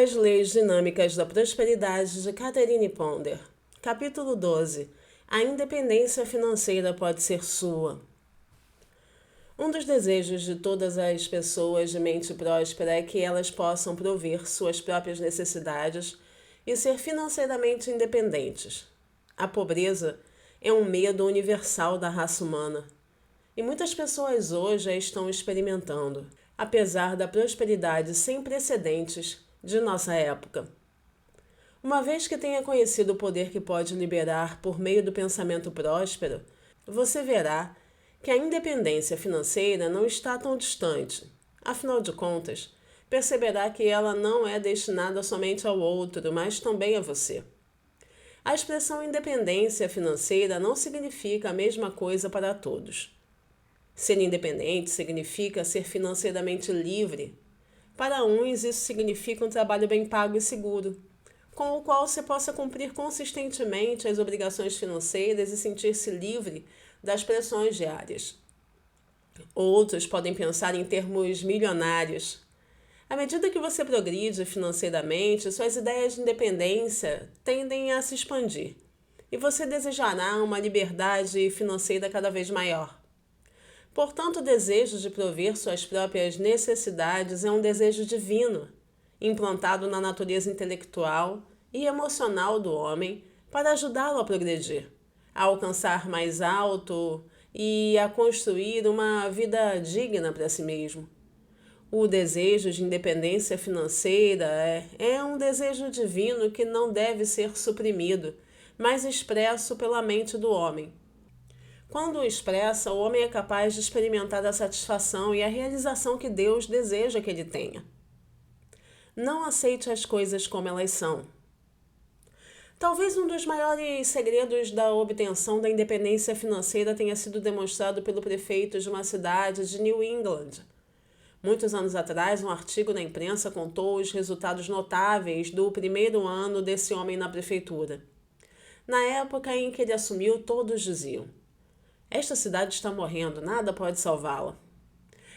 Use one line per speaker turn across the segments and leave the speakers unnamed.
As Leis Dinâmicas da Prosperidade de Catherine Ponder. Capítulo 12. A independência financeira pode ser sua. Um dos desejos de todas as pessoas de mente próspera é que elas possam prover suas próprias necessidades e ser financeiramente independentes. A pobreza é um medo universal da raça humana. E muitas pessoas hoje a estão experimentando, apesar da prosperidade sem precedentes de nossa época. Uma vez que tenha conhecido o poder que pode liberar por meio do pensamento próspero, você verá que a independência financeira não está tão distante. Afinal de contas, perceberá que ela não é destinada somente ao outro, mas também a você. A expressão independência financeira não significa a mesma coisa para todos. Ser independente significa ser financeiramente livre. Para uns, isso significa um trabalho bem pago e seguro, com o qual você possa cumprir consistentemente as obrigações financeiras e sentir-se livre das pressões diárias. Outros podem pensar em termos milionários. À medida que você progride financeiramente, suas ideias de independência tendem a se expandir, e você desejará uma liberdade financeira cada vez maior. Portanto, o desejo de prover suas próprias necessidades é um desejo divino, implantado na natureza intelectual e emocional do homem para ajudá-lo a progredir, a alcançar mais alto e a construir uma vida digna para si mesmo. O desejo de independência financeira é um desejo divino que não deve ser suprimido, mas expresso pela mente do homem. Quando o expressa, o homem é capaz de experimentar a satisfação e a realização que Deus deseja que ele tenha. Não aceite as coisas como elas são. Talvez um dos maiores segredos da obtenção da independência financeira tenha sido demonstrado pelo prefeito de uma cidade de New England. Muitos anos atrás, um artigo na imprensa contou os resultados notáveis do primeiro ano desse homem na prefeitura. Na época em que ele assumiu, todos diziam: "Esta cidade está morrendo, nada pode salvá-la."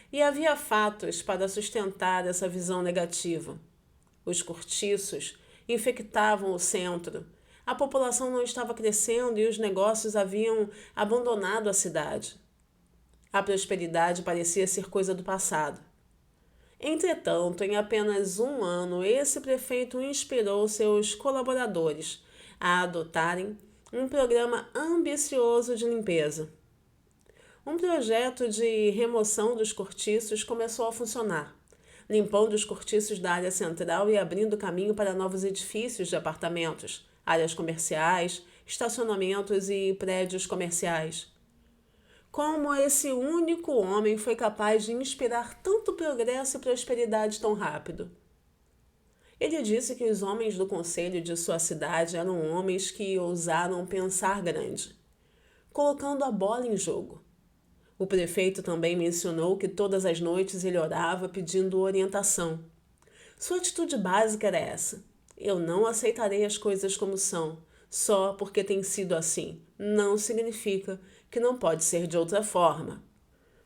E havia fatos para sustentar essa visão negativa. Os cortiços infectavam o centro, a população não estava crescendo e os negócios haviam abandonado a cidade. A prosperidade parecia ser coisa do passado. Entretanto, em apenas um ano, esse prefeito inspirou seus colaboradores a adotarem um programa ambicioso de limpeza. Um projeto de remoção dos cortiços começou a funcionar, limpando os cortiços da área central e abrindo caminho para novos edifícios de apartamentos, áreas comerciais, estacionamentos e prédios comerciais. Como esse único homem foi capaz de inspirar tanto progresso e prosperidade tão rápido? Ele disse que os homens do conselho de sua cidade eram homens que ousaram pensar grande, colocando a bola em jogo. O prefeito também mencionou que todas as noites ele orava pedindo orientação. Sua atitude básica era essa: "Eu não aceitarei as coisas como são, só porque tem sido assim. Não significa que não pode ser de outra forma."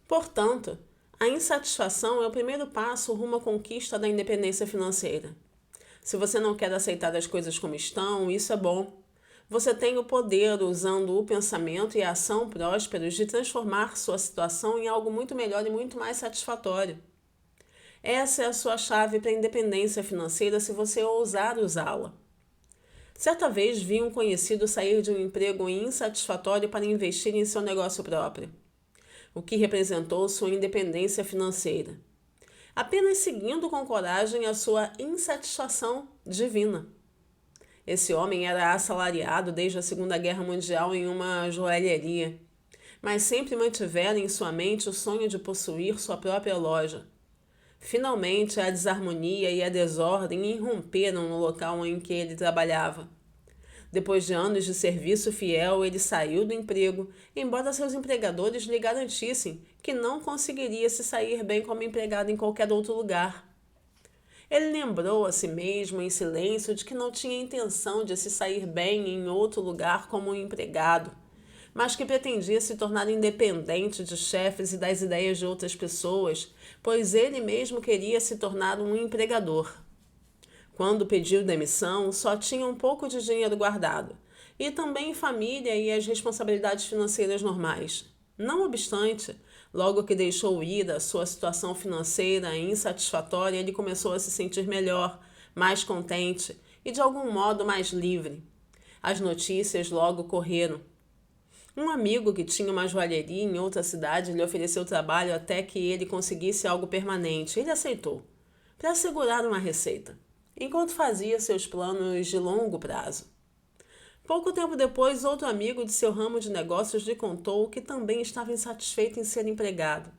Portanto, a insatisfação é o primeiro passo rumo à conquista da independência financeira. Se você não quer aceitar as coisas como estão, isso é bom. Você tem o poder, usando o pensamento e a ação prósperos, de transformar sua situação em algo muito melhor e muito mais satisfatório. Essa é a sua chave para a independência financeira se você ousar usá-la. Certa vez vi um conhecido sair de um emprego insatisfatório para investir em seu negócio próprio, o que representou sua independência financeira, apenas seguindo com coragem a sua insatisfação divina. Esse homem era assalariado desde a Segunda Guerra Mundial em uma joalheria, mas sempre mantivera em sua mente o sonho de possuir sua própria loja. Finalmente, a desarmonia e a desordem irromperam no local em que ele trabalhava. Depois de anos de serviço fiel, ele saiu do emprego, embora seus empregadores lhe garantissem que não conseguiria se sair bem como empregado em qualquer outro lugar. Ele lembrou a si mesmo em silêncio de que não tinha intenção de se sair bem em outro lugar como um empregado, mas que pretendia se tornar independente de chefes e das ideias de outras pessoas, pois ele mesmo queria se tornar um empregador. Quando pediu demissão, só tinha um pouco de dinheiro guardado, e também família e as responsabilidades financeiras normais. Não obstante, logo que deixou ir a sua situação financeira insatisfatória, ele começou a se sentir melhor, mais contente e de algum modo mais livre. As notícias logo correram. Um amigo que tinha uma joalheria em outra cidade lhe ofereceu trabalho até que ele conseguisse algo permanente. Ele aceitou, para assegurar uma receita, enquanto fazia seus planos de longo prazo. Pouco tempo depois, outro amigo de seu ramo de negócios lhe contou que também estava insatisfeito em ser empregado.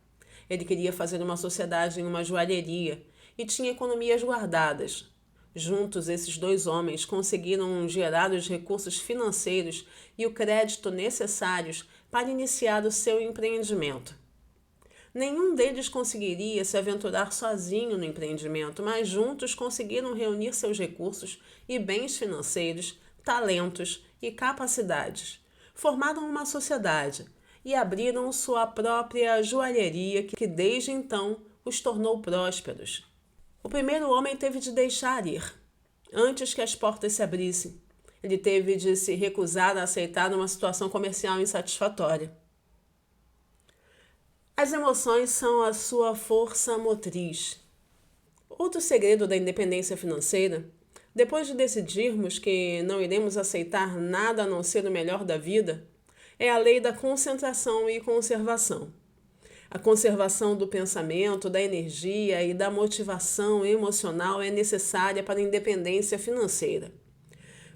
Ele queria fazer uma sociedade em uma joalheria e tinha economias guardadas. Juntos, esses dois homens conseguiram gerar os recursos financeiros e o crédito necessários para iniciar o seu empreendimento. Nenhum deles conseguiria se aventurar sozinho no empreendimento, mas juntos conseguiram reunir seus recursos e bens financeiros, talentos e capacidades. Formaram uma sociedade e abriram sua própria joalheria que desde então os tornou prósperos. O primeiro homem teve de deixar ir, antes que as portas se abrissem. Ele teve de se recusar a aceitar uma situação comercial insatisfatória. As emoções são a sua força motriz. Outro segredo da independência financeira, depois de decidirmos que não iremos aceitar nada a não ser o melhor da vida, é a lei da concentração e conservação. A conservação do pensamento, da energia e da motivação emocional é necessária para a independência financeira.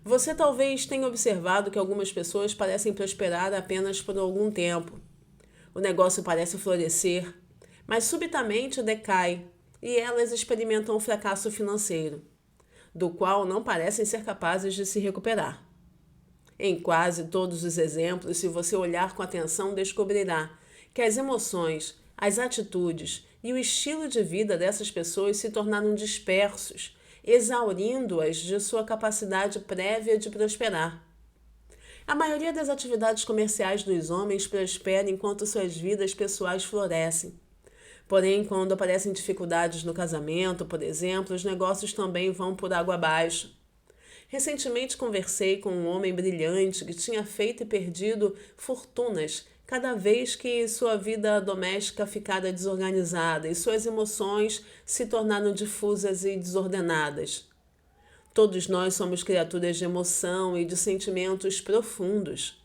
Você talvez tenha observado que algumas pessoas parecem prosperar apenas por algum tempo. O negócio parece florescer, mas subitamente decai e elas experimentam um fracasso financeiro, do qual não parecem ser capazes de se recuperar. Em quase todos os exemplos, se você olhar com atenção, descobrirá que as emoções, as atitudes e o estilo de vida dessas pessoas se tornaram dispersos, exaurindo-as de sua capacidade prévia de prosperar. A maioria das atividades comerciais dos homens prospera enquanto suas vidas pessoais florescem. Porém, quando aparecem dificuldades no casamento, por exemplo, os negócios também vão por água abaixo. Recentemente conversei com um homem brilhante que tinha feito e perdido fortunas cada vez que sua vida doméstica ficara desorganizada e suas emoções se tornaram difusas e desordenadas. Todos nós somos criaturas de emoção e de sentimentos profundos,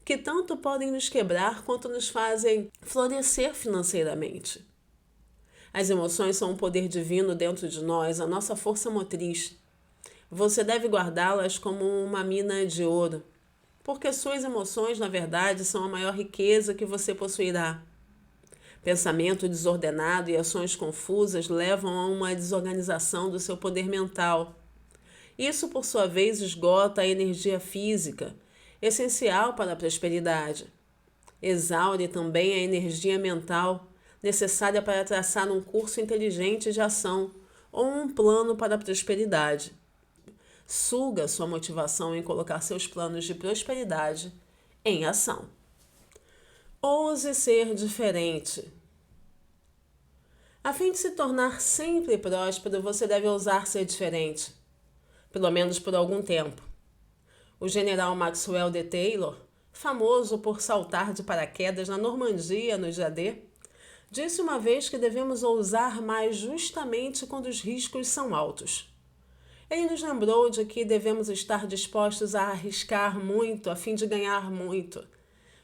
que tanto podem nos quebrar quanto nos fazem florescer financeiramente. As emoções são um poder divino dentro de nós, a nossa força motriz. Você deve guardá-las como uma mina de ouro, porque suas emoções, na verdade, são a maior riqueza que você possuirá. Pensamento desordenado e ações confusas levam a uma desorganização do seu poder mental. Isso, por sua vez, esgota a energia física, essencial para a prosperidade. Exaure também a energia mental, necessária para traçar um curso inteligente de ação ou um plano para a prosperidade. Suga sua motivação em colocar seus planos de prosperidade em ação. Ouse ser diferente. A fim de se tornar sempre próspero, você deve ousar ser diferente, pelo menos por algum tempo. O general Maxwell D. Taylor, famoso por saltar de paraquedas na Normandia no dia D, disse uma vez que devemos ousar mais justamente quando os riscos são altos. Ele nos lembrou de que devemos estar dispostos a arriscar muito a fim de ganhar muito.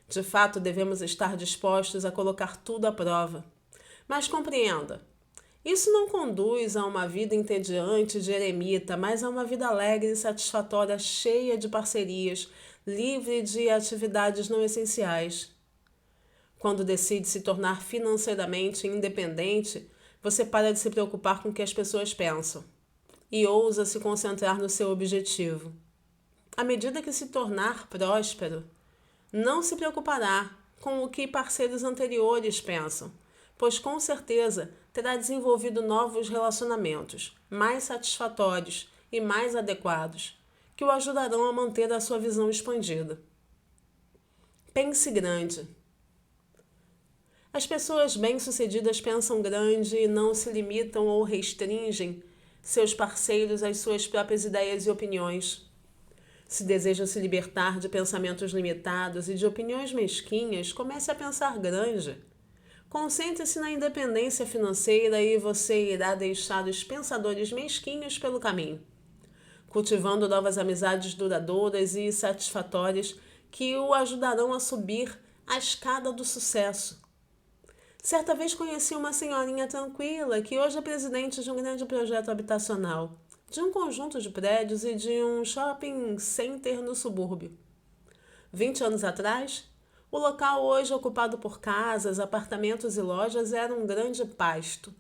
De fato, devemos estar dispostos a colocar tudo à prova. Mas compreenda, isso não conduz a uma vida entediante de eremita, mas a uma vida alegre e satisfatória, cheia de parcerias, livre de atividades não essenciais. Quando decide se tornar financeiramente independente, você para de se preocupar com o que as pessoas pensam e ousa se concentrar no seu objetivo. À medida que se tornar próspero, não se preocupará com o que parceiros anteriores pensam, pois com certeza terá desenvolvido novos relacionamentos, mais satisfatórios e mais adequados, que o ajudarão a manter a sua visão expandida. Pense grande. As pessoas bem-sucedidas pensam grande e não se limitam ou restringem seus parceiros as suas próprias ideias e opiniões. Se deseja se libertar de pensamentos limitados e de opiniões mesquinhas, comece a pensar grande. Concentre-se na independência financeira e você irá deixar os pensadores mesquinhos pelo caminho, cultivando novas amizades duradouras e satisfatórias que o ajudarão a subir a escada do sucesso. Certa vez conheci uma senhorinha tranquila que hoje é presidente de um grande projeto habitacional, de um conjunto de prédios e de um shopping center no subúrbio. 20 anos atrás, o local hoje ocupado por casas, apartamentos e lojas era um grande pasto,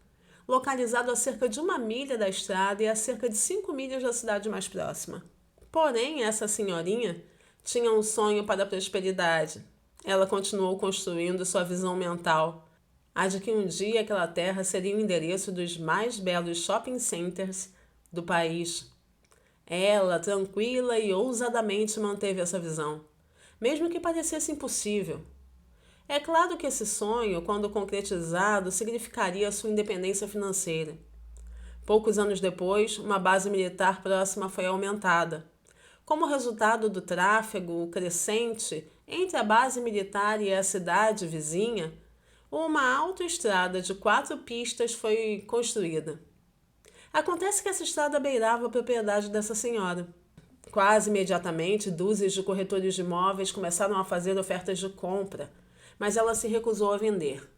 localizado a cerca de 1 milha da estrada e a cerca de 5 milhas da cidade mais próxima. Porém, essa senhorinha tinha um sonho para a prosperidade. Ela continuou construindo sua visão mental, a de que um dia aquela terra seria o endereço dos mais belos shopping centers do país. Ela, tranquila e ousadamente, manteve essa visão, mesmo que parecesse impossível. É claro que esse sonho, quando concretizado, significaria sua independência financeira. Poucos anos depois, uma base militar próxima foi aumentada. Como resultado do tráfego crescente entre a base militar e a cidade vizinha, uma autoestrada de 4 pistas foi construída. Acontece que essa estrada beirava a propriedade dessa senhora. Quase imediatamente, dúzias de corretores de imóveis começaram a fazer ofertas de compra, mas ela se recusou a vender.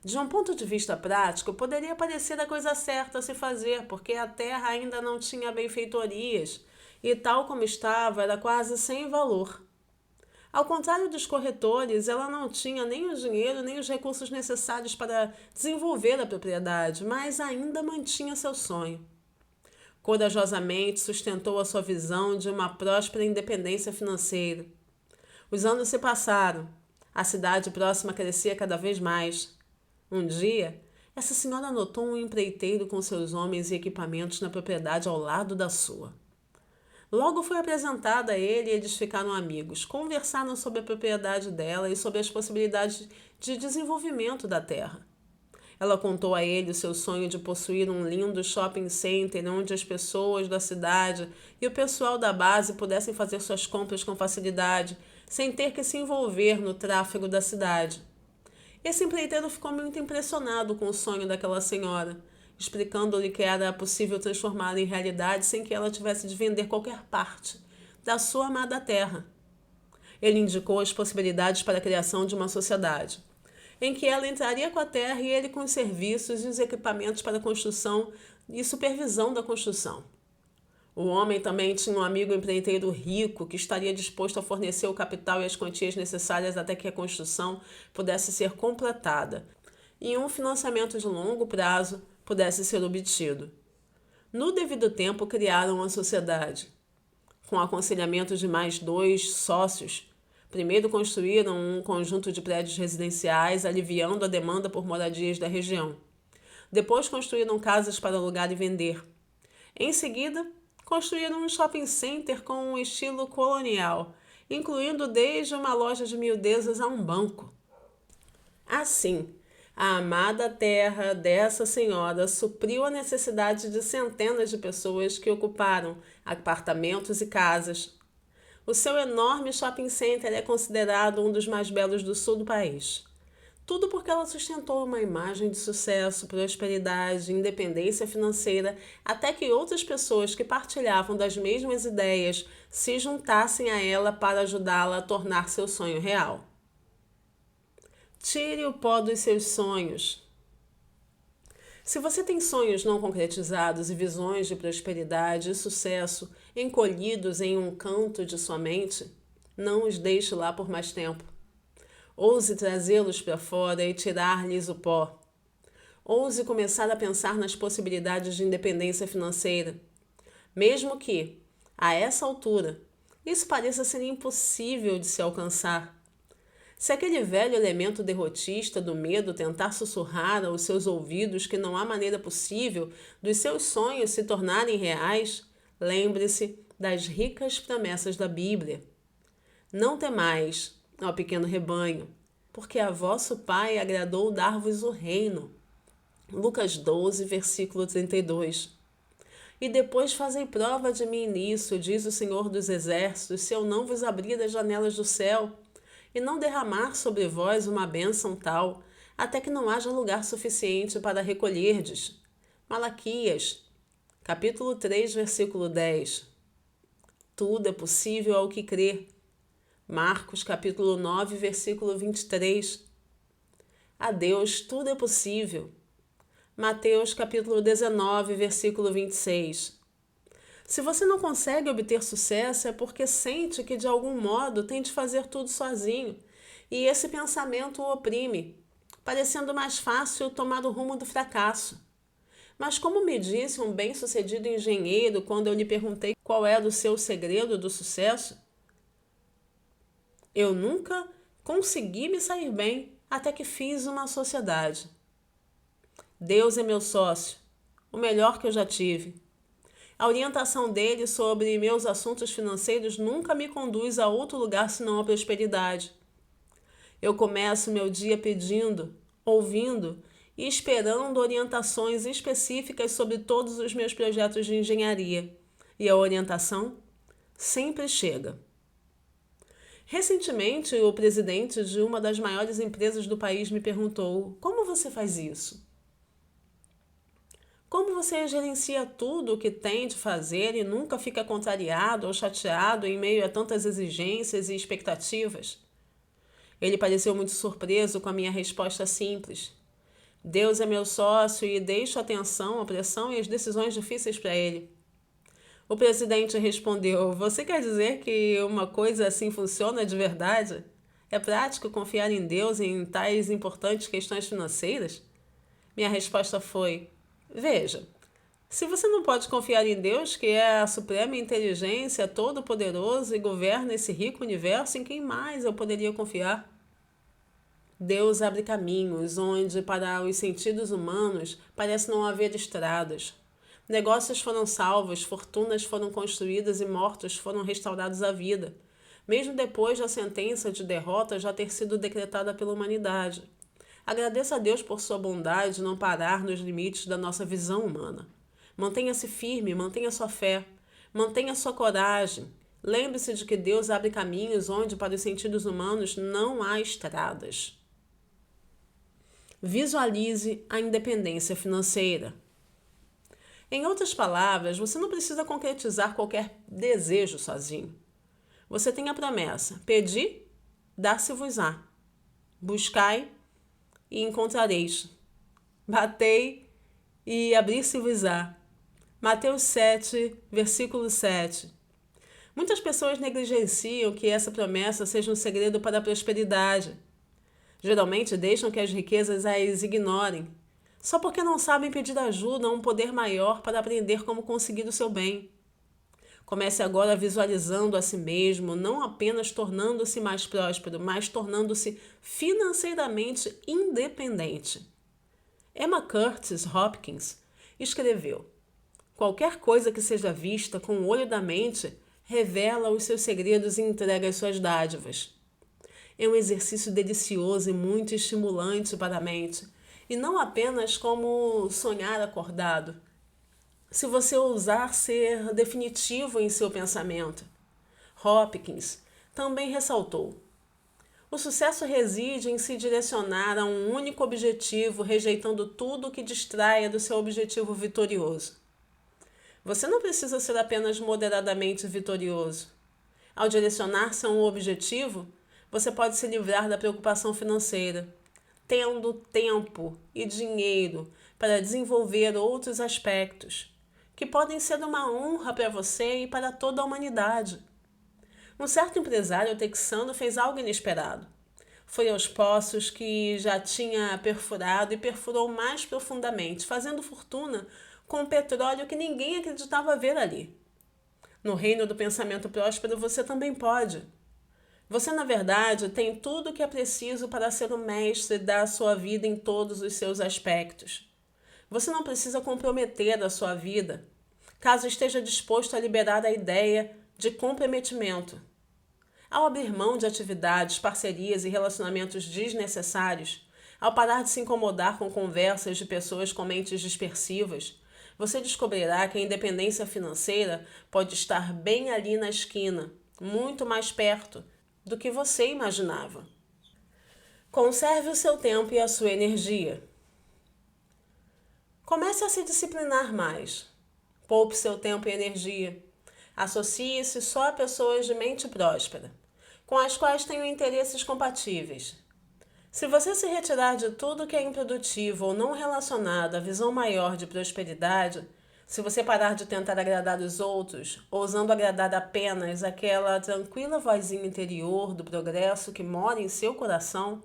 De um ponto de vista prático, poderia parecer a coisa certa a se fazer, porque a terra ainda não tinha benfeitorias e, tal como estava, era quase sem valor. Ao contrário dos corretores, ela não tinha nem o dinheiro nem os recursos necessários para desenvolver a propriedade, mas ainda mantinha seu sonho. Corajosamente sustentou a sua visão de uma próspera independência financeira. Os anos se passaram. A cidade próxima crescia cada vez mais. Um dia, essa senhora notou um empreiteiro com seus homens e equipamentos na propriedade ao lado da sua. Logo foi apresentada a ele e eles ficaram amigos. Conversaram sobre a propriedade dela e sobre as possibilidades de desenvolvimento da terra. Ela contou a ele o seu sonho de possuir um lindo shopping center onde as pessoas da cidade e o pessoal da base pudessem fazer suas compras com facilidade, sem ter que se envolver no tráfego da cidade. Esse empreiteiro ficou muito impressionado com o sonho daquela senhora, explicando-lhe que era possível transformá-lo em realidade sem que ela tivesse de vender qualquer parte da sua amada terra. Ele indicou as possibilidades para a criação de uma sociedade, em que ela entraria com a terra e ele com os serviços e os equipamentos para a construção e supervisão da construção. O homem também tinha um amigo empreiteiro rico que estaria disposto a fornecer o capital e as quantias necessárias até que a construção pudesse ser completada e um financiamento de longo prazo pudesse ser obtido. No devido tempo, criaram uma sociedade. Com aconselhamento de mais 2 sócios, primeiro construíram um conjunto de prédios residenciais, aliviando a demanda por moradias da região. Depois construíram casas para alugar e vender. Em seguida, construíram um shopping center com um estilo colonial, incluindo desde uma loja de miudezas a um banco. Assim, a amada terra dessa senhora supriu a necessidade de centenas de pessoas que ocuparam apartamentos e casas. O seu enorme shopping center é considerado um dos mais belos do sul do país. Tudo porque ela sustentou uma imagem de sucesso, prosperidade e independência financeira até que outras pessoas que partilhavam das mesmas ideias se juntassem a ela para ajudá-la a tornar seu sonho real. Tire o pó dos seus sonhos. Se você tem sonhos não concretizados e visões de prosperidade e sucesso encolhidos em um canto de sua mente, não os deixe lá por mais tempo. Ouse trazê-los para fora e tirar-lhes o pó. Ouse começar a pensar nas possibilidades de independência financeira. Mesmo que, a essa altura, isso pareça ser impossível de se alcançar. Se aquele velho elemento derrotista do medo tentar sussurrar aos seus ouvidos que não há maneira possível dos seus sonhos se tornarem reais, lembre-se das ricas promessas da Bíblia. Não temais, ó pequeno rebanho, porque a vosso Pai agradou dar-vos o reino. Lucas 12, versículo 32. E depois fazei prova de mim nisso, diz o Senhor dos Exércitos, se eu não vos abrir as janelas do céu, e não derramar sobre vós uma bênção tal, até que não haja lugar suficiente para recolherdes. Malaquias, capítulo 3, versículo 10. Tudo é possível ao que crê. Marcos, capítulo 9, versículo 23. A Deus tudo é possível. Mateus, capítulo 19, versículo 26. Se você não consegue obter sucesso é porque sente que de algum modo tem de fazer tudo sozinho, e esse pensamento o oprime, parecendo mais fácil tomar o rumo do fracasso. Mas como me disse um bem-sucedido engenheiro quando eu lhe perguntei qual era o seu segredo do sucesso, eu nunca consegui me sair bem até que fiz uma sociedade. Deus é meu sócio, o melhor que eu já tive. A orientação dele sobre meus assuntos financeiros nunca me conduz a outro lugar senão a prosperidade. Eu começo meu dia pedindo, ouvindo e esperando orientações específicas sobre todos os meus projetos de engenharia. E a orientação sempre chega. Recentemente, o presidente de uma das maiores empresas do país me perguntou: como você faz isso? Como você gerencia tudo o que tem de fazer e nunca fica contrariado ou chateado em meio a tantas exigências e expectativas? Ele pareceu muito surpreso com a minha resposta simples. Deus é meu sócio e deixo a atenção, a pressão e as decisões difíceis para ele. O presidente respondeu: você quer dizer que uma coisa assim funciona de verdade? É prático confiar em Deus em tais importantes questões financeiras? Minha resposta foi: veja, se você não pode confiar em Deus, que é a suprema inteligência, todo-poderoso e governa esse rico universo, em quem mais eu poderia confiar? Deus abre caminhos onde, para os sentidos humanos, parece não haver estradas. Negócios foram salvos, fortunas foram construídas e mortos foram restaurados à vida, mesmo depois da sentença de derrota já ter sido decretada pela humanidade. Agradeça a Deus por sua bondade não parar nos limites da nossa visão humana. Mantenha-se firme, mantenha sua fé, mantenha sua coragem. Lembre-se de que Deus abre caminhos onde, para os sentidos humanos, não há estradas. Visualize a independência financeira. Em outras palavras, você não precisa concretizar qualquer desejo sozinho. Você tem a promessa: pedi, dar-se-vos-á. Buscai e encontrareis. Batei e abrir-se-vos-á. Mateus 7, versículo 7. Muitas pessoas negligenciam que essa promessa seja um segredo para a prosperidade. Geralmente deixam que as riquezas as ignorem, só porque não sabem pedir ajuda a um poder maior para aprender como conseguir o seu bem. Comece agora visualizando a si mesmo, não apenas tornando-se mais próspero, mas tornando-se financeiramente independente. Emma Curtis Hopkins escreveu: qualquer coisa que seja vista com o olho da mente revela os seus segredos e entrega as suas dádivas. É um exercício delicioso e muito estimulante para a mente, e não apenas como sonhar acordado. Se você ousar ser definitivo em seu pensamento. Hopkins também ressaltou: o sucesso reside em se direcionar a um único objetivo, rejeitando tudo que distraia do seu objetivo vitorioso. Você não precisa ser apenas moderadamente vitorioso. Ao direcionar-se a um objetivo, você pode se livrar da preocupação financeira, tendo tempo e dinheiro para desenvolver outros aspectos, que podem ser uma honra para você e para toda a humanidade. Um certo empresário texano fez algo inesperado. Foi aos poços que já tinha perfurado e perfurou mais profundamente, fazendo fortuna com um petróleo que ninguém acreditava ver ali. No reino do pensamento próspero você também pode. Você, na verdade, tem tudo o que é preciso para ser o mestre da sua vida em todos os seus aspectos. Você não precisa comprometer a sua vida, caso esteja disposto a liberar a ideia de comprometimento. Ao abrir mão de atividades, parcerias e relacionamentos desnecessários, ao parar de se incomodar com conversas de pessoas com mentes dispersivas, você descobrirá que a independência financeira pode estar bem ali na esquina, muito mais perto do que você imaginava. Conserve o seu tempo e a sua energia. Comece a se disciplinar mais. Poupe seu tempo e energia. Associe-se só a pessoas de mente próspera, com as quais tenham interesses compatíveis. Se você se retirar de tudo que é improdutivo ou não relacionado à visão maior de prosperidade, se você parar de tentar agradar os outros, ousando agradar apenas aquela tranquila vozinha interior do progresso que mora em seu coração,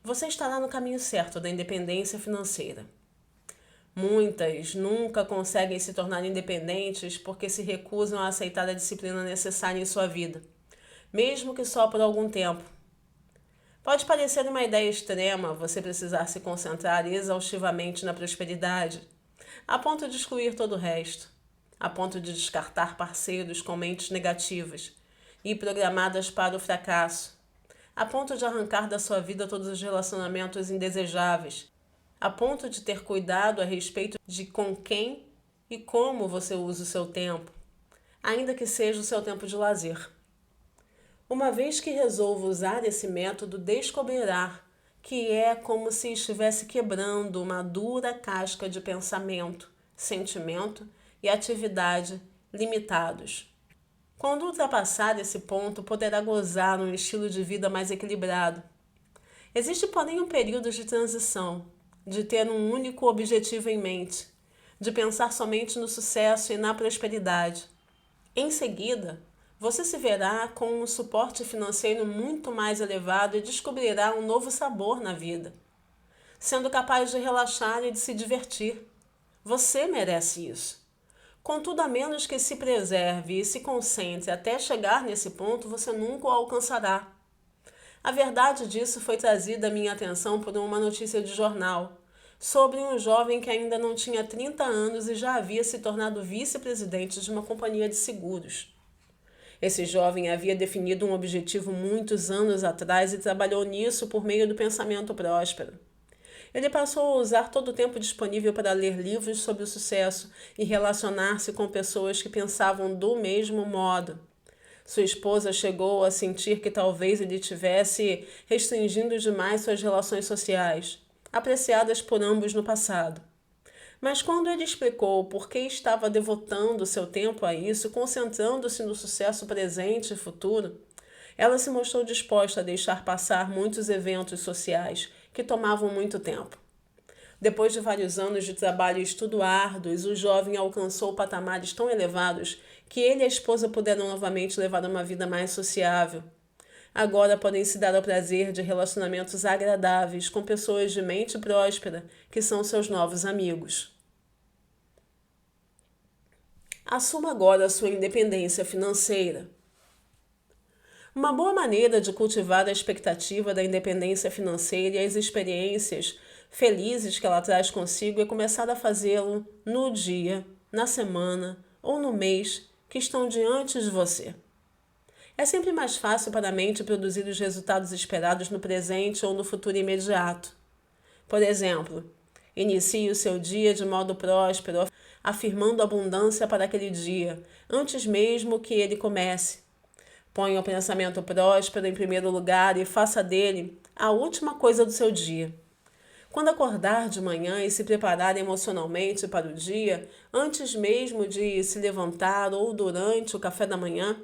você estará no caminho certo da independência financeira. Muitas nunca conseguem se tornar independentes porque se recusam a aceitar a disciplina necessária em sua vida, mesmo que só por algum tempo. Pode parecer uma ideia extrema você precisar se concentrar exaustivamente na prosperidade, a ponto de excluir todo o resto, a ponto de descartar parceiros com mentes negativas e programadas para o fracasso, a ponto de arrancar da sua vida todos os relacionamentos indesejáveis, a ponto de ter cuidado a respeito de com quem e como você usa o seu tempo, ainda que seja o seu tempo de lazer. Uma vez que resolva usar esse método, descobrirá que é como se estivesse quebrando uma dura casca de pensamento, sentimento e atividade limitados. Quando ultrapassar esse ponto, poderá gozar um estilo de vida mais equilibrado. Existe, porém, um período de transição, de ter um único objetivo em mente, de pensar somente no sucesso e na prosperidade. Em seguida, você se verá com um suporte financeiro muito mais elevado e descobrirá um novo sabor na vida, sendo capaz de relaxar e de se divertir. Você merece isso. Contudo, a menos que se preserve e se concentre até chegar nesse ponto, você nunca o alcançará. A verdade disso foi trazida à minha atenção por uma notícia de jornal sobre um jovem que ainda não tinha 30 anos e já havia se tornado vice-presidente de uma companhia de seguros. Esse jovem havia definido um objetivo muitos anos atrás e trabalhou nisso por meio do pensamento próspero. Ele passou a usar todo o tempo disponível para ler livros sobre o sucesso e relacionar-se com pessoas que pensavam do mesmo modo. Sua esposa chegou a sentir que talvez ele tivesse restringindo demais suas relações sociais, apreciadas por ambos no passado. Mas quando ele explicou por que estava devotando seu tempo a isso, concentrando-se no sucesso presente e futuro, ela se mostrou disposta a deixar passar muitos eventos sociais que tomavam muito tempo. Depois de vários anos de trabalho e estudo árduos, o jovem alcançou patamares tão elevados que ele e a esposa puderam novamente levar uma vida mais sociável. Agora podem se dar ao prazer de relacionamentos agradáveis com pessoas de mente próspera, que são seus novos amigos. Assuma agora a sua independência financeira. Uma boa maneira de cultivar a expectativa da independência financeira e as experiências felizes que ela traz consigo é começar a fazê-lo no dia, na semana ou no mês que estão diante de você. É sempre mais fácil para a mente produzir os resultados esperados no presente ou no futuro imediato. Por exemplo, inicie o seu dia de modo próspero, afirmando abundância para aquele dia, antes mesmo que ele comece. Ponha o pensamento próspero em primeiro lugar e faça dele a última coisa do seu dia. Quando acordar de manhã e se preparar emocionalmente para o dia, antes mesmo de se levantar ou durante o café da manhã,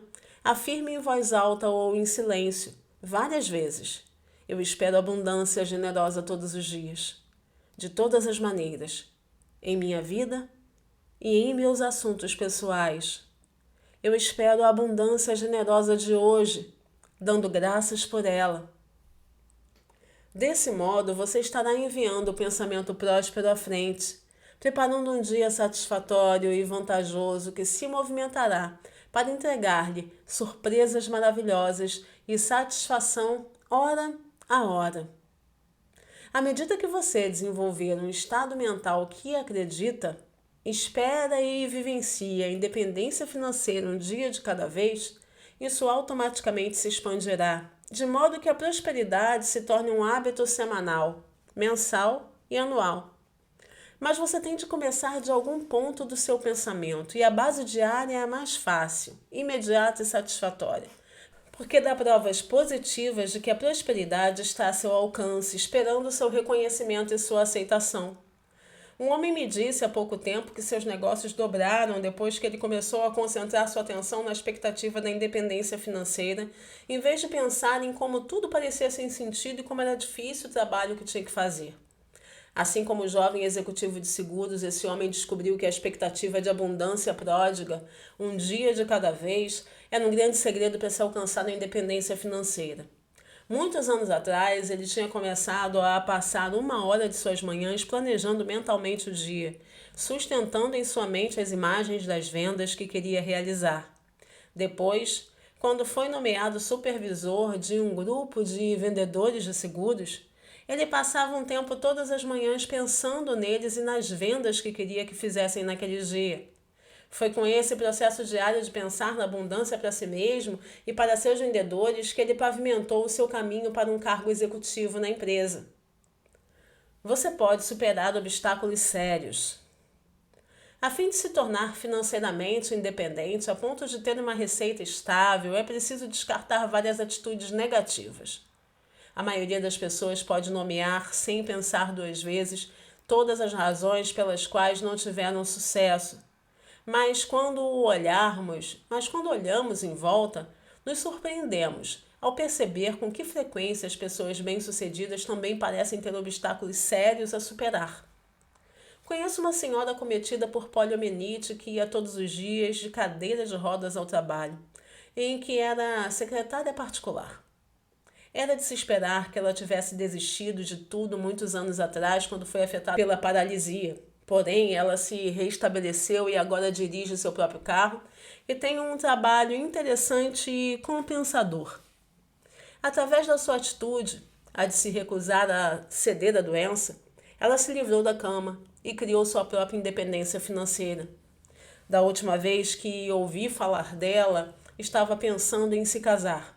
afirme em voz alta ou em silêncio, várias vezes: eu espero abundância generosa todos os dias, de todas as maneiras, em minha vida e em meus assuntos pessoais. Eu espero a abundância generosa de hoje, dando graças por ela. Desse modo, você estará enviando o pensamento próspero à frente, preparando um dia satisfatório e vantajoso que se movimentará para entregar-lhe surpresas maravilhosas e satisfação hora a hora. À medida que você desenvolver um estado mental que acredita, espera e vivencia a independência financeira um dia de cada vez, isso automaticamente se expandirá, de modo que a prosperidade se torne um hábito semanal, mensal e anual. Mas você tem de começar de algum ponto do seu pensamento, e a base diária é a mais fácil, imediata e satisfatória, porque dá provas positivas de que a prosperidade está a seu alcance, esperando seu reconhecimento e sua aceitação. Um homem me disse há pouco tempo que seus negócios dobraram depois que ele começou a concentrar sua atenção na expectativa da independência financeira, em vez de pensar em como tudo parecia sem sentido e como era difícil o trabalho que tinha que fazer. Assim como o jovem executivo de seguros, esse homem descobriu que a expectativa de abundância pródiga, um dia de cada vez, era um grande segredo para se alcançar a independência financeira. Muitos anos atrás, ele tinha começado a passar 1 hora de suas manhãs planejando mentalmente o dia, sustentando em sua mente as imagens das vendas que queria realizar. Depois, quando foi nomeado supervisor de um grupo de vendedores de seguros, ele passava um tempo todas as manhãs pensando neles e nas vendas que queria que fizessem naquele dia. Foi com esse processo diário de pensar na abundância para si mesmo e para seus vendedores que ele pavimentou o seu caminho para um cargo executivo na empresa. Você pode superar obstáculos sérios. A fim de se tornar financeiramente independente a ponto de ter uma receita estável, é preciso descartar várias atitudes negativas. A maioria das pessoas pode nomear, sem pensar 2 vezes, todas as razões pelas quais não tiveram sucesso. Mas quando olhamos em volta, nos surpreendemos ao perceber com que frequência as pessoas bem-sucedidas também parecem ter obstáculos sérios a superar. Conheço uma senhora acometida por poliomielite que ia todos os dias de cadeira de rodas ao trabalho, em que era secretária particular. Era de se esperar que ela tivesse desistido de tudo muitos anos atrás, quando foi afetada pela paralisia. Porém, ela se reestabeleceu e agora dirige seu próprio carro e tem um trabalho interessante e compensador. Através da sua atitude, a de se recusar a ceder à doença, ela se livrou da cama e criou sua própria independência financeira. Da última vez que ouvi falar dela, estava pensando em se casar.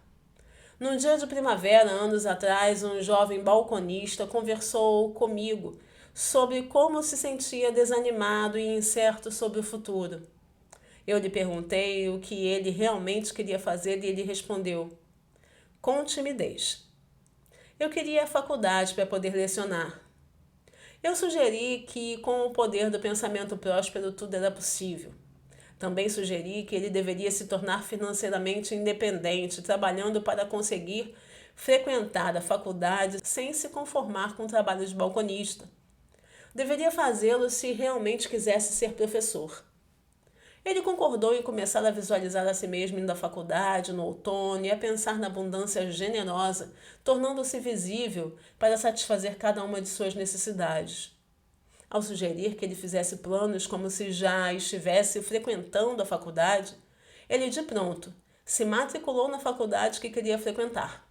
Num dia de primavera, anos atrás, um jovem balconista conversou comigo sobre como se sentia desanimado e incerto sobre o futuro. Eu lhe perguntei o que ele realmente queria fazer e ele respondeu: com timidez. Eu queria a faculdade para poder lecionar. Eu sugeri que, com o poder do pensamento próspero, tudo era possível. Também sugeri que ele deveria se tornar financeiramente independente, trabalhando para conseguir frequentar a faculdade sem se conformar com o trabalho de balconista. Deveria fazê-lo se realmente quisesse ser professor. Ele concordou em começar a visualizar a si mesmo indo à faculdade no outono e a pensar na abundância generosa, tornando-se visível para satisfazer cada uma de suas necessidades. Ao sugerir que ele fizesse planos como se já estivesse frequentando a faculdade, ele de pronto se matriculou na faculdade que queria frequentar.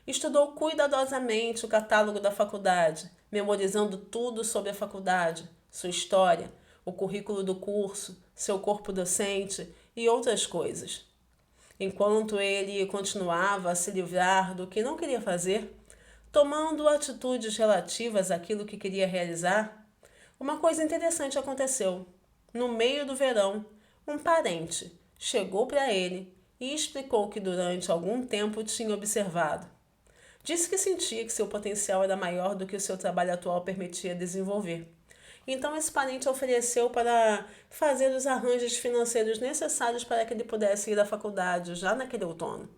Estudou cuidadosamente o catálogo da faculdade, memorizando tudo sobre a faculdade, sua história, o currículo do curso, seu corpo docente e outras coisas. Enquanto ele continuava a se livrar do que não queria fazer, tomando atitudes relativas àquilo que queria realizar, uma coisa interessante aconteceu. No meio do verão, um parente chegou para ele e explicou que durante algum tempo tinha observado. Disse que sentia que seu potencial era maior do que o seu trabalho atual permitia desenvolver. Então esse parente ofereceu para fazer os arranjos financeiros necessários para que ele pudesse ir à faculdade já naquele outono.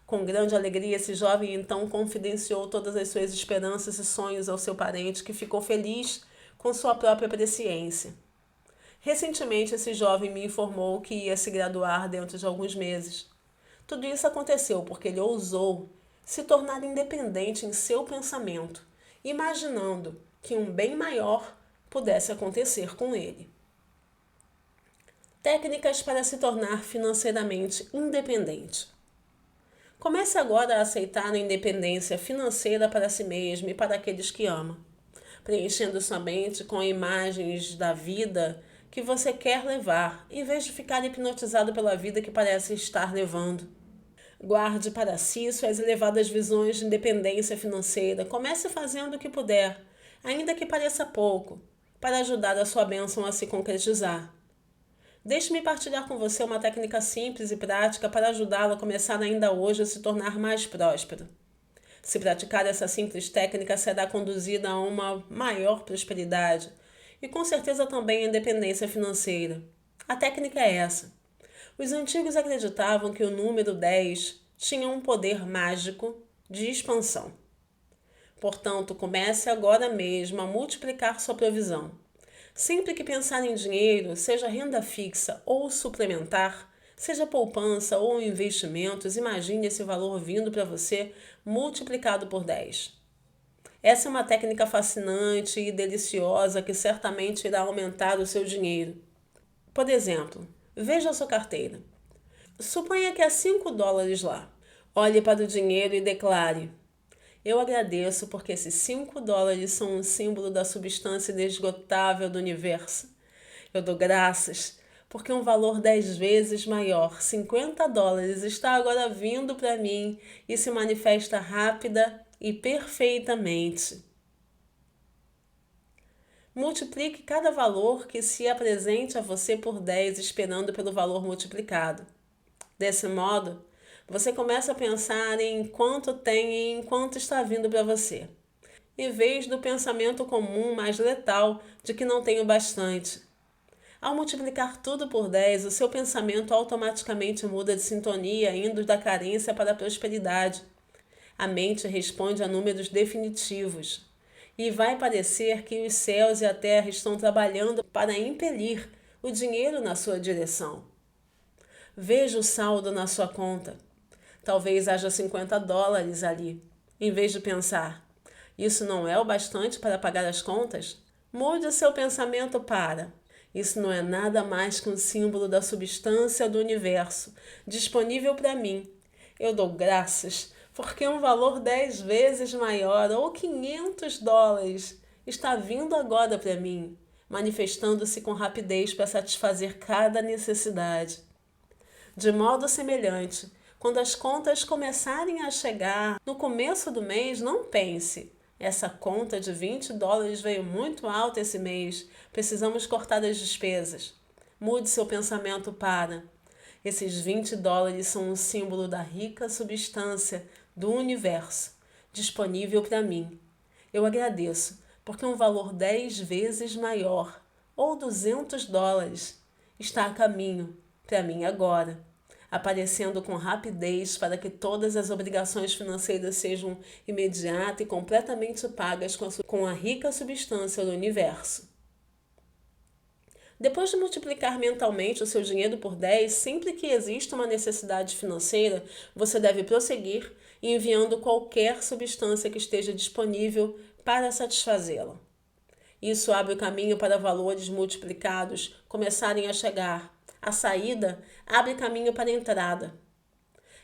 Com grande alegria, esse jovem então confidenciou todas as suas esperanças e sonhos ao seu parente, que ficou feliz com sua própria presciência. Recentemente, esse jovem me informou que ia se graduar dentro de alguns meses. Tudo isso aconteceu porque ele ousou se tornar independente em seu pensamento, imaginando que um bem maior pudesse acontecer com ele. Técnicas para se tornar financeiramente independente. Comece agora a aceitar a independência financeira para si mesmo e para aqueles que ama, preenchendo sua mente com imagens da vida que você quer levar, em vez de ficar hipnotizado pela vida que parece estar levando. Guarde para si suas elevadas visões de independência financeira. Comece fazendo o que puder, ainda que pareça pouco, para ajudar a sua bênção a se concretizar. Deixe-me partilhar com você uma técnica simples e prática para ajudá-lo a começar ainda hoje a se tornar mais próspero. Se praticar essa simples técnica, será conduzida a uma maior prosperidade e com certeza também a independência financeira. A técnica é essa. Os antigos acreditavam que o número 10 tinha um poder mágico de expansão. Portanto, comece agora mesmo a multiplicar sua provisão. Sempre que pensar em dinheiro, seja renda fixa ou suplementar, seja poupança ou investimentos, imagine esse valor vindo para você multiplicado por 10. Essa é uma técnica fascinante e deliciosa que certamente irá aumentar o seu dinheiro. Por exemplo, veja a sua carteira. Suponha que há $5 lá. Olhe para o dinheiro e declare: eu agradeço porque esses $5 são um símbolo da substância inesgotável do universo. Eu dou graças porque um valor 10 vezes maior, $50, está agora vindo para mim e se manifesta rápida e perfeitamente. Multiplique cada valor que se apresente a você por 10, esperando pelo valor multiplicado. Desse modo, você começa a pensar em quanto tem e em quanto está vindo para você, em vez do pensamento comum mais letal de que não tenho bastante. Ao multiplicar tudo por 10, o seu pensamento automaticamente muda de sintonia, indo da carência para a prosperidade. A mente responde a números definitivos e vai parecer que os céus e a terra estão trabalhando para impelir o dinheiro na sua direção. Veja o saldo na sua conta. Talvez haja $50 ali. Em vez de pensar: isso não é o bastante para pagar as contas, mude o seu pensamento para: isso não é nada mais que um símbolo da substância do universo, disponível para mim. Eu dou graças porque um valor 10 vezes maior, ou $500, está vindo agora para mim, manifestando-se com rapidez para satisfazer cada necessidade. De modo semelhante, quando as contas começarem a chegar no começo do mês, não pense: essa conta de $20 veio muito alta esse mês, precisamos cortar as despesas. Mude seu pensamento para: esses $20 são um símbolo da rica substância do universo, disponível para mim. Eu agradeço, porque um valor 10 vezes maior, ou $200, está a caminho para mim agora, aparecendo com rapidez para que todas as obrigações financeiras sejam imediatas e completamente pagas com a rica substância do universo. Depois de multiplicar mentalmente o seu dinheiro por 10, sempre que exista uma necessidade financeira, você deve prosseguir enviando qualquer substância que esteja disponível para satisfazê-la. Isso abre o caminho para valores multiplicados começarem a chegar. A saída abre caminho para a entrada.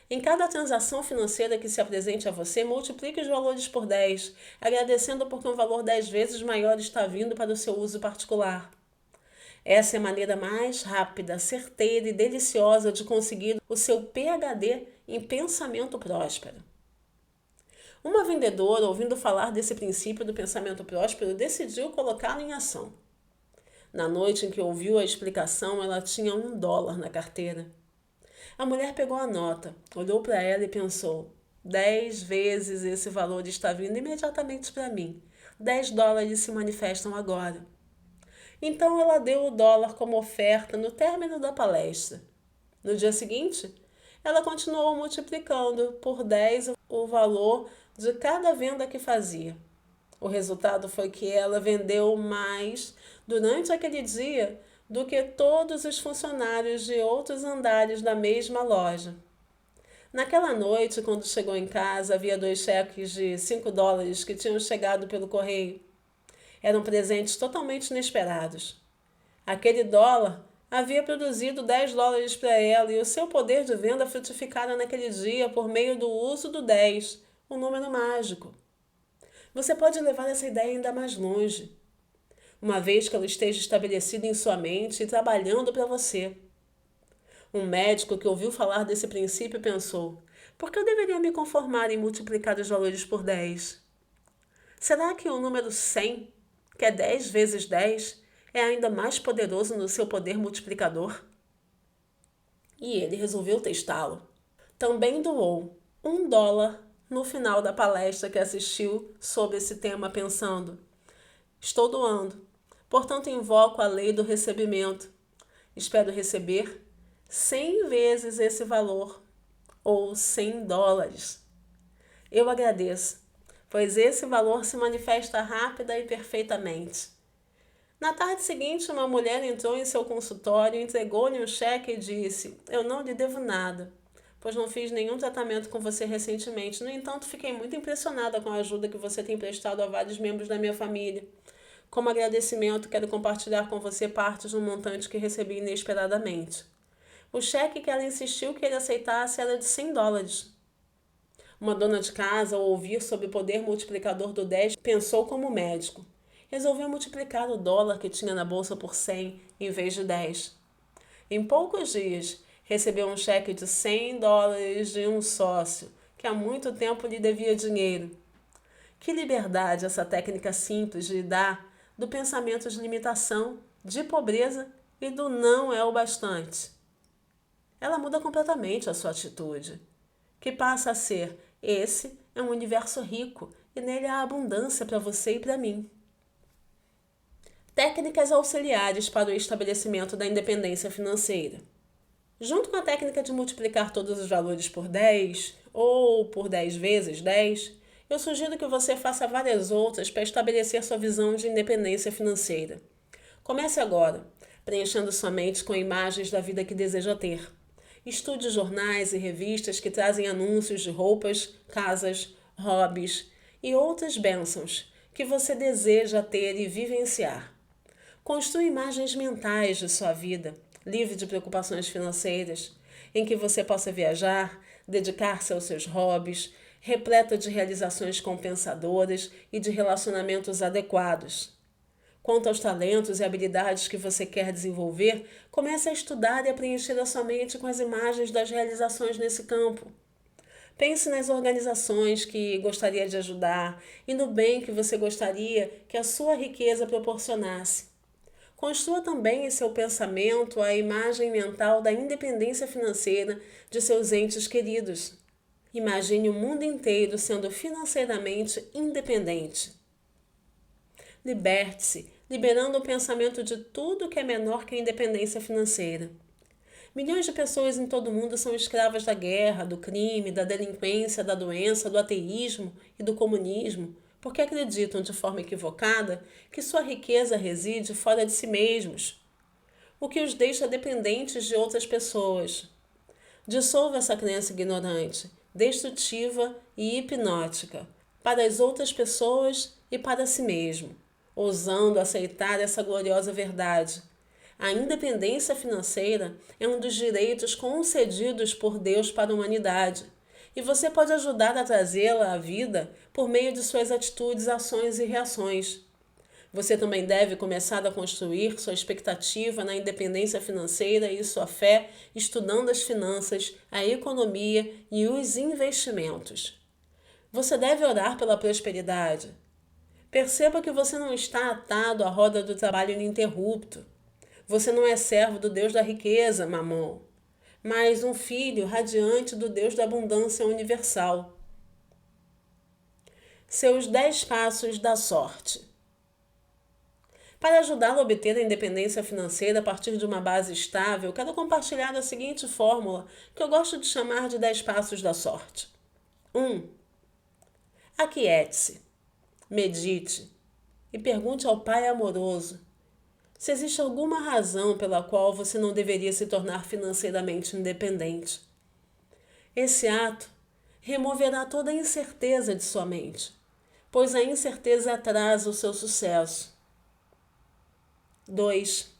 Em cada transação financeira que se apresente a você, multiplique os valores por 10, agradecendo porque um valor 10 vezes maior está vindo para o seu uso particular. Essa é a maneira mais rápida, certeira e deliciosa de conseguir o seu PhD em pensamento próspero. Uma vendedora, ouvindo falar desse princípio do pensamento próspero, decidiu colocá-lo em ação. Na noite em que ouviu a explicação, ela tinha $1 na carteira. A mulher pegou a nota, olhou para ela e pensou: 10 vezes esse valor está vindo imediatamente para mim. $10 se manifestam agora. Então ela deu o dólar como oferta no término da palestra. No dia seguinte, ela continuou multiplicando por 10 o valor de cada venda que fazia. O resultado foi que ela vendeu mais durante aquele dia do que todos os funcionários de outros andares da mesma loja. Naquela noite, quando chegou em casa, havia 2 cheques de $5 que tinham chegado pelo correio. Eram presentes totalmente inesperados. Aquele dólar havia produzido $10 para ela e o seu poder de venda frutificara naquele dia por meio do uso do 10, um número mágico. Você pode levar essa ideia ainda mais longe, uma vez que ela esteja estabelecida em sua mente e trabalhando para você. Um médico que ouviu falar desse princípio pensou: por que eu deveria me conformar em multiplicar os valores por 10? Será que o número 100, que é 10 vezes 10, é ainda mais poderoso no seu poder multiplicador? E ele resolveu testá-lo. Também doou $1 no final da palestra que assistiu sobre esse tema, pensando: estou doando, portanto invoco a lei do recebimento. Espero receber 100 vezes esse valor, ou $100. Eu agradeço, pois esse valor se manifesta rápida e perfeitamente. Na tarde seguinte, uma mulher entrou em seu consultório, entregou-lhe um cheque e disse: eu não lhe devo nada, pois não fiz nenhum tratamento com você recentemente. No entanto, fiquei muito impressionada com a ajuda que você tem prestado a vários membros da minha família. Como agradecimento, quero compartilhar com você parte de um montante que recebi inesperadamente. O cheque que ela insistiu que ele aceitasse era de $100. Uma dona de casa, ao ouvir sobre o poder multiplicador do 10, pensou como médico. Resolveu multiplicar o dólar que tinha na bolsa por 100 em vez de 10. Em poucos dias, recebeu um cheque de $100 de um sócio, que há muito tempo lhe devia dinheiro. Que liberdade essa técnica simples lhe dá do pensamento de limitação, de pobreza e do não é o bastante. Ela muda completamente a sua atitude, que passa a ser: esse é um universo rico e nele há abundância para você e para mim. Técnicas auxiliares para o estabelecimento da independência financeira. Junto com a técnica de multiplicar todos os valores por 10 ou por 10 vezes 10, eu sugiro que você faça várias outras para estabelecer sua visão de independência financeira. Comece agora, preenchendo sua mente com imagens da vida que deseja ter. Estude jornais e revistas que trazem anúncios de roupas, casas, hobbies e outras bênçãos que você deseja ter e vivenciar. Construa imagens mentais de sua vida, livre de preocupações financeiras, em que você possa viajar, dedicar-se aos seus hobbies, repleta de realizações compensadoras e de relacionamentos adequados. Quanto aos talentos e habilidades que você quer desenvolver, comece a estudar e a preencher a sua mente com as imagens das realizações nesse campo. Pense nas organizações que gostaria de ajudar e no bem que você gostaria que a sua riqueza proporcionasse. Construa também em seu pensamento a imagem mental da independência financeira de seus entes queridos. Imagine o mundo inteiro sendo financeiramente independente. Liberte-se, liberando o pensamento de tudo que é menor que a independência financeira. Milhões de pessoas em todo o mundo são escravas da guerra, do crime, da delinquência, da doença, do ateísmo e do comunismo, porque acreditam de forma equivocada que sua riqueza reside fora de si mesmos, o que os deixa dependentes de outras pessoas. Dissolva essa crença ignorante, destrutiva e hipnótica para as outras pessoas e para si mesmo, ousando aceitar essa gloriosa verdade. A independência financeira é um dos direitos concedidos por Deus para a humanidade, e você pode ajudar a trazê-la à vida por meio de suas atitudes, ações e reações. Você também deve começar a construir sua expectativa na independência financeira e sua fé estudando as finanças, a economia e os investimentos. Você deve orar pela prosperidade. Perceba que você não está atado à roda do trabalho ininterrupto. Você não é servo do Deus da riqueza, Mamon, mas um filho radiante do Deus da abundância universal. Seus 10 passos da sorte. Para ajudá-lo a obter a independência financeira a partir de uma base estável, quero compartilhar a seguinte fórmula, que eu gosto de chamar de 10 passos da sorte. 1. Aquiete-se, medite e pergunte ao Pai amoroso se existe alguma razão pela qual você não deveria se tornar financeiramente independente. Esse ato removerá toda a incerteza de sua mente, pois a incerteza atrasa o seu sucesso. 2.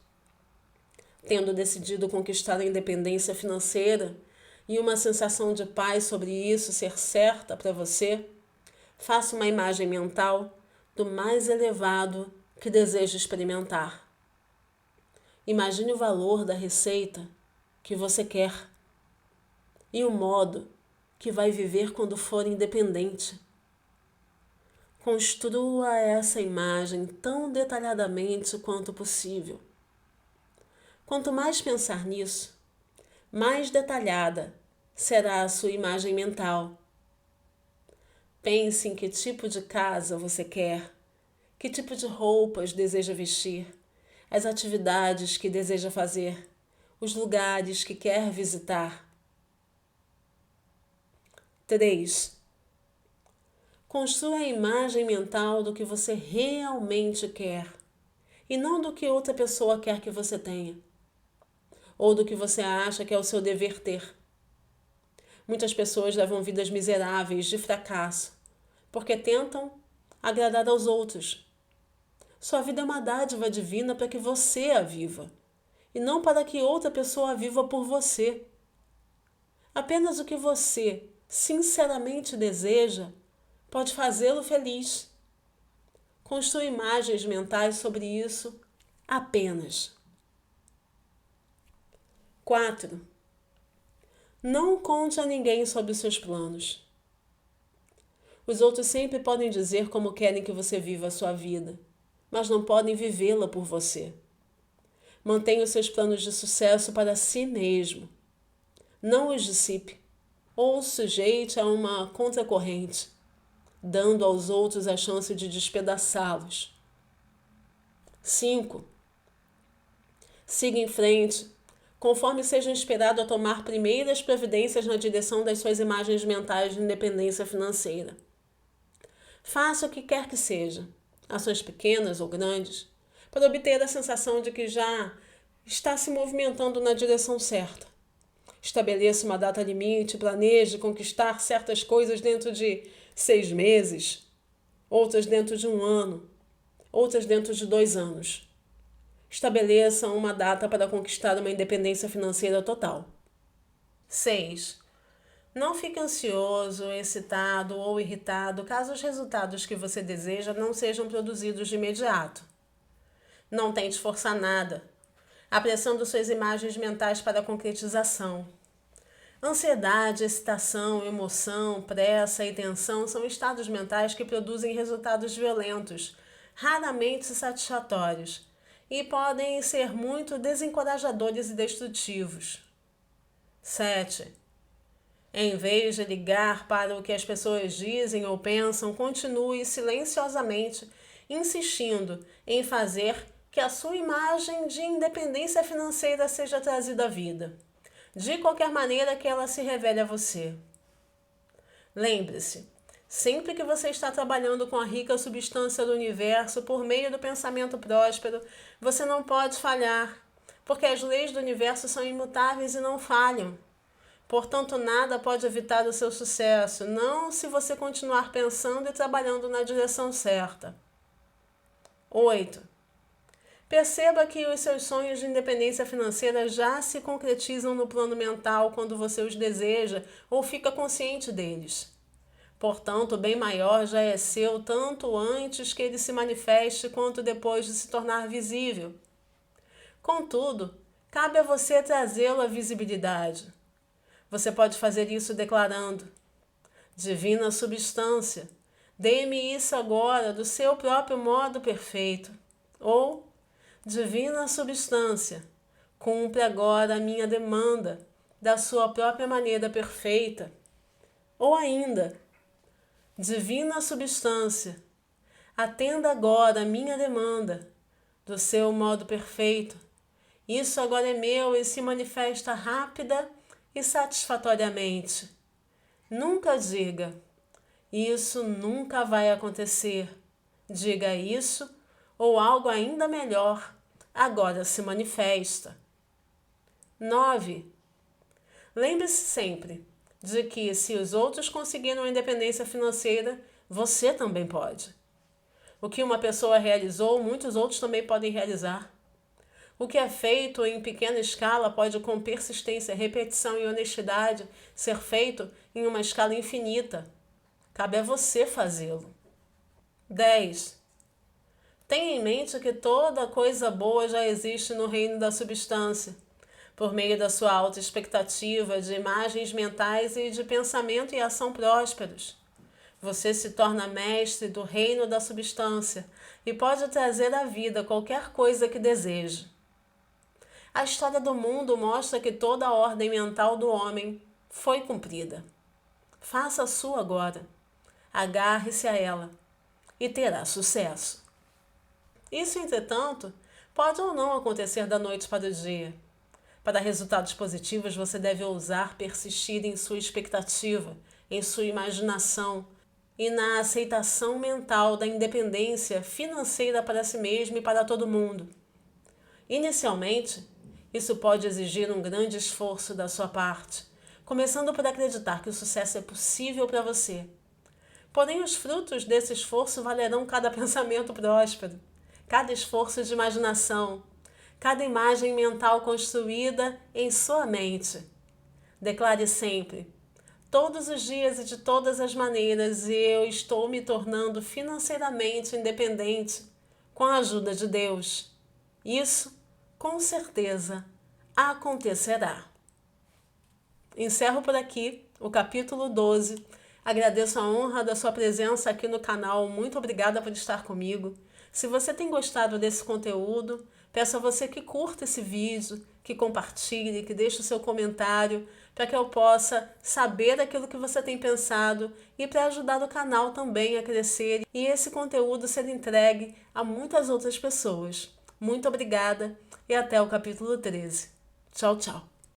Tendo decidido conquistar a independência financeira e uma sensação de paz sobre isso ser certa para você, faça uma imagem mental do mais elevado que deseja experimentar. Imagine o valor da receita que você quer e o modo que vai viver quando for independente. Construa essa imagem tão detalhadamente quanto possível. Quanto mais pensar nisso, mais detalhada será a sua imagem mental. Pense em que tipo de casa você quer, que tipo de roupas deseja vestir, as atividades que deseja fazer, os lugares que quer visitar. 3. Construa a imagem mental do que você realmente quer e não do que outra pessoa quer que você tenha ou do que você acha que é o seu dever ter. Muitas pessoas levam vidas miseráveis de fracasso porque tentam agradar aos outros. Sua vida é uma dádiva divina para que você a viva e não para que outra pessoa a viva por você. Apenas o que você sinceramente deseja pode fazê-lo feliz. Construa imagens mentais sobre isso apenas. 4. Não conte a ninguém sobre os seus planos. Os outros sempre podem dizer como querem que você viva a sua vida, mas não podem vivê-la por você. Mantenha os seus planos de sucesso para si mesmo. Não os dissipe ou os sujeite a uma contracorrente, dando aos outros a chance de despedaçá-los. 5. Siga em frente, conforme seja inspirado a tomar primeiras providências na direção das suas imagens mentais de independência financeira. Faça o que quer que seja, ações pequenas ou grandes, para obter a sensação de que já está se movimentando na direção certa. Estabeleça uma data limite, planeje conquistar certas coisas dentro de 6 meses, outras dentro de 1 ano, outras dentro de 2 anos. Estabeleça uma data para conquistar uma independência financeira total. 6. Não fique ansioso, excitado ou irritado caso os resultados que você deseja não sejam produzidos de imediato. Não tente forçar nada, apressando suas imagens mentais para a concretização. Ansiedade, excitação, emoção, pressa e tensão são estados mentais que produzem resultados violentos, raramente satisfatórios, e podem ser muito desencorajadores e destrutivos. 7. Em vez de ligar para o que as pessoas dizem ou pensam, continue silenciosamente insistindo em fazer que a sua imagem de independência financeira seja trazida à vida, de qualquer maneira que ela se revele a você. Lembre-se, sempre que você está trabalhando com a rica substância do universo por meio do pensamento próspero, você não pode falhar, porque as leis do universo são imutáveis e não falham. Portanto, nada pode evitar o seu sucesso, não se você continuar pensando e trabalhando na direção certa. 8. Perceba que os seus sonhos de independência financeira já se concretizam no plano mental quando você os deseja ou fica consciente deles. Portanto, o bem maior já é seu tanto antes que ele se manifeste quanto depois de se tornar visível. Contudo, cabe a você trazê-lo à visibilidade. Você pode fazer isso declarando: Divina substância, dê-me isso agora do seu próprio modo perfeito. Ou, Divina substância, cumpre agora a minha demanda da sua própria maneira perfeita. Ou ainda, Divina substância, atenda agora a minha demanda do seu modo perfeito. Isso agora é meu e se manifesta rápida e satisfatoriamente. Nunca diga, isso nunca vai acontecer. Diga isso ou algo ainda melhor, agora se manifesta. 9. Lembre-se sempre de que se os outros conseguiram a independência financeira, você também pode. O que uma pessoa realizou, muitos outros também podem realizar. O que é feito em pequena escala pode, com persistência, repetição e honestidade, ser feito em uma escala infinita. Cabe a você fazê-lo. 10. Tenha em mente que toda coisa boa já existe no reino da substância, por meio da sua alta expectativa de imagens mentais e de pensamento e ação prósperos. Você se torna mestre do reino da substância e pode trazer à vida qualquer coisa que deseje. A história do mundo mostra que toda a ordem mental do homem foi cumprida. Faça a sua agora. Agarre-se a ela e terá sucesso. Isso, entretanto, pode ou não acontecer da noite para o dia. Para resultados positivos, você deve ousar persistir em sua expectativa, em sua imaginação e na aceitação mental da independência financeira para si mesmo e para todo mundo. Inicialmente, isso pode exigir um grande esforço da sua parte, começando por acreditar que o sucesso é possível para você. Porém, os frutos desse esforço valerão cada pensamento próspero, cada esforço de imaginação, cada imagem mental construída em sua mente. Declare sempre: todos os dias e de todas as maneiras eu estou me tornando financeiramente independente com a ajuda de Deus. Isso, com certeza, acontecerá. Encerro por aqui o capítulo 12. Agradeço a honra da sua presença aqui no canal. Muito obrigada por estar comigo. Se você tem gostado desse conteúdo, peço a você que curta esse vídeo, que compartilhe, que deixe o seu comentário, para que eu possa saber aquilo que você tem pensado e para ajudar o canal também a crescer e esse conteúdo ser entregue a muitas outras pessoas. Muito obrigada e até o capítulo 13. Tchau, tchau.